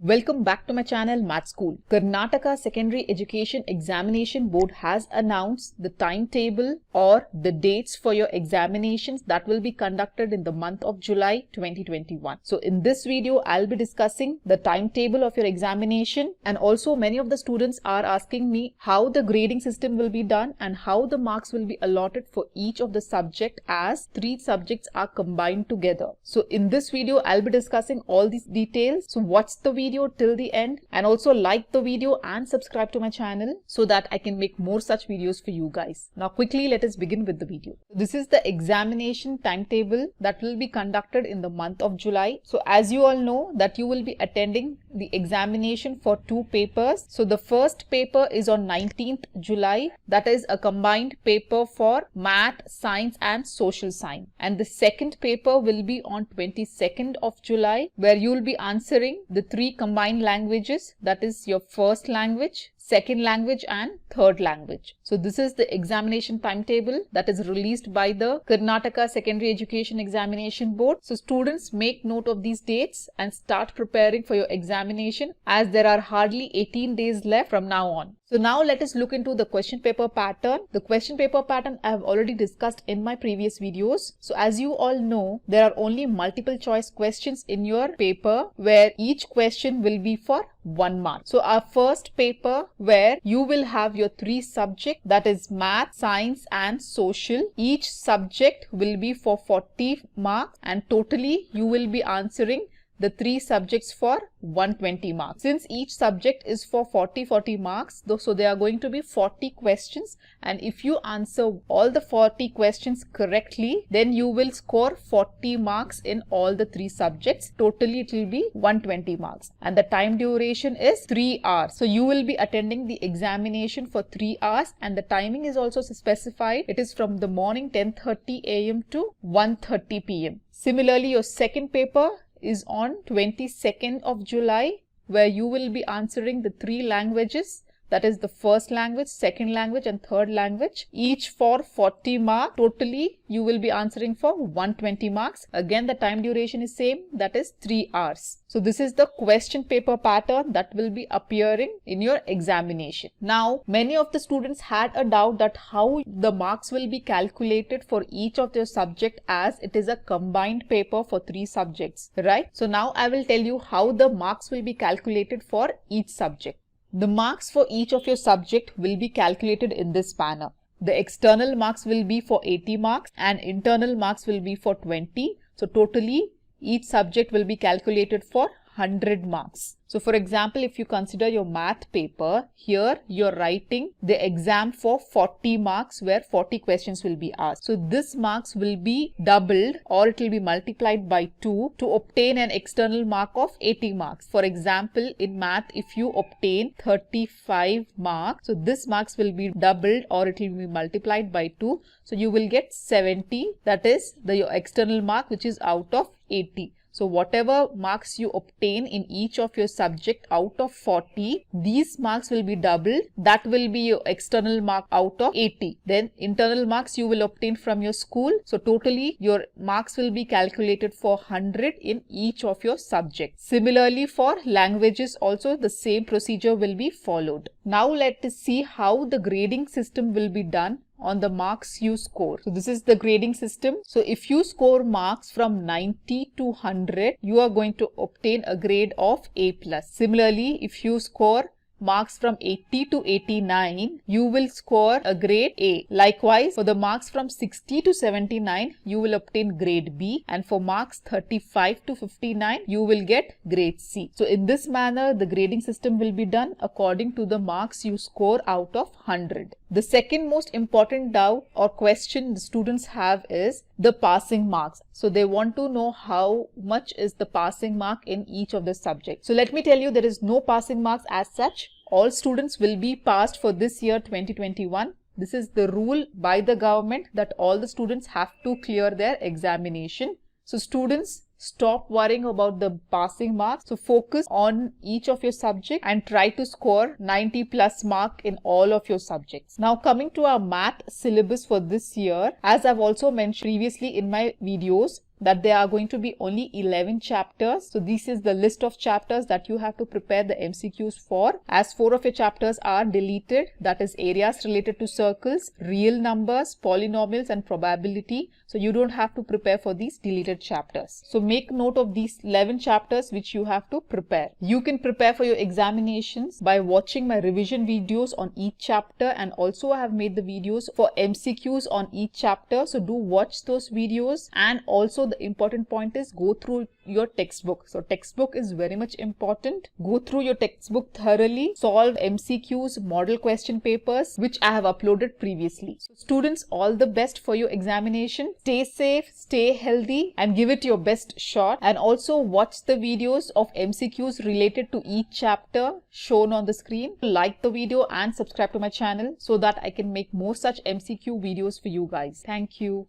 Welcome back to my channel Math School. Karnataka Secondary Education Examination Board has announced the timetable or the dates for your examinations that will be conducted in the month of July 2021. So in this video, I'll be discussing the timetable of your examination, and also many of the students are asking me how the grading system will be done and how the marks will be allotted for each of the subject, as 3 subjects are combined together. So in this video, I'll be discussing all these details. So watch the video till the end, and also like the video and subscribe to my channel so that I can make more such videos for you guys. Now quickly let us begin with the video. This is the examination timetable that will be conducted in the month of July. So as you all know that you will be attending the examination for 2 papers. So the first paper is on 19th July. That is a combined paper for math, science and social science. And the second paper will be on 22nd of July, where you will be answering the 3 combined languages, that is your first language, second language and third language. So this is the examination timetable that is released by the Karnataka Secondary Education Examination Board. So students, make note of these dates and start preparing for your examination, as there are hardly 18 days left from now on. So now let us look into the question paper pattern. The question paper pattern I have already discussed in my previous videos. So as you all know, there are only multiple choice questions in your paper, where each question will be for 1 mark. So our first paper, where you will have your 3 subjects, that is math, science and social. Each subject will be for 40 marks, and totally you will be answering the 3 subjects for 120 marks. Since each subject is for 40 marks, so there are going to be 40 questions, and if you answer all the 40 questions correctly, then you will score 40 marks in all the 3 subjects. Totally it will be 120 marks, and the time duration is 3 hours. So you will be attending the examination for 3 hours, and the timing is also specified. It is from the morning 10:30 a.m. to 1:30 p.m. Similarly, your second paper is on 22nd of July, where you will be answering the 3 languages, that is the first language, second language and third language, each for 40 marks. Totally you will be answering for 120 marks. Again, the time duration is same, that is 3 hours. So this is the question paper pattern that will be appearing in your examination. Now, many of the students had a doubt that how the marks will be calculated for each of their subject, as it is a combined paper for 3 subjects, right? So now I will tell you how the marks will be calculated for each subject. The marks for each of your subject will be calculated in this manner. The external marks will be for 80 marks and internal marks will be for 20. So totally each subject will be calculated for 100 marks. So for example, if you consider your math paper, here you're writing the exam for 40 marks, where 40 questions will be asked. So this marks will be doubled, or it will be multiplied by 2 to obtain an external mark of 80 marks. For example, in math, if you obtain 35 marks, so this marks will be doubled, or it will be multiplied by 2. So you will get 70, that is your external mark, which is out of 80. So whatever marks you obtain in each of your subject out of 40, these marks will be doubled. That will be your external mark out of 80. Then internal marks you will obtain from your school. So totally your marks will be calculated for 100 in each of your subjects. Similarly, for languages also the same procedure will be followed. Now let us see how the grading system will be done on the marks you score. So this is the grading system. So if you score marks from 90 to 100, you are going to obtain a grade of A+. Similarly, if you score marks from 80 to 89, you will score a grade A. Likewise, for the marks from 60 to 79, you will obtain grade B, and for marks 35 to 59, you will get grade C. So in this manner, the grading system will be done according to the marks you score out of 100. The second most important doubt or question the students have is the passing marks. So they want to know how much is the passing mark in each of the subjects. So let me tell you, there is no passing marks as such. All students will be passed for this year 2021. This is the rule by the government that all the students have to clear their examination. So students, stop worrying about the passing marks. So focus on each of your subjects and try to score 90 plus mark in all of your subjects. Now coming to our math syllabus for this year, as I've also mentioned previously in my videos, that there are going to be only 11 chapters. So this is the list of chapters that you have to prepare the MCQs for, as 4 of your chapters are deleted, that is areas related to circles, real numbers, polynomials and probability. So you don't have to prepare for these deleted chapters. So make note of these 11 chapters which you have to prepare. You can prepare for your examinations by watching my revision videos on each chapter, and also I have made the videos for MCQs on each chapter. So do watch those videos, and also the important point is go through your textbook. So textbook is very much important. Go through your textbook thoroughly, solve MCQs, model question papers which I have uploaded previously. So students, all the best for your examination. Stay safe, stay healthy and give it your best shot, and also watch the videos of MCQs related to each chapter shown on the screen. Like the video and subscribe to my channel so that I can make more such MCQ videos for you guys. Thank you.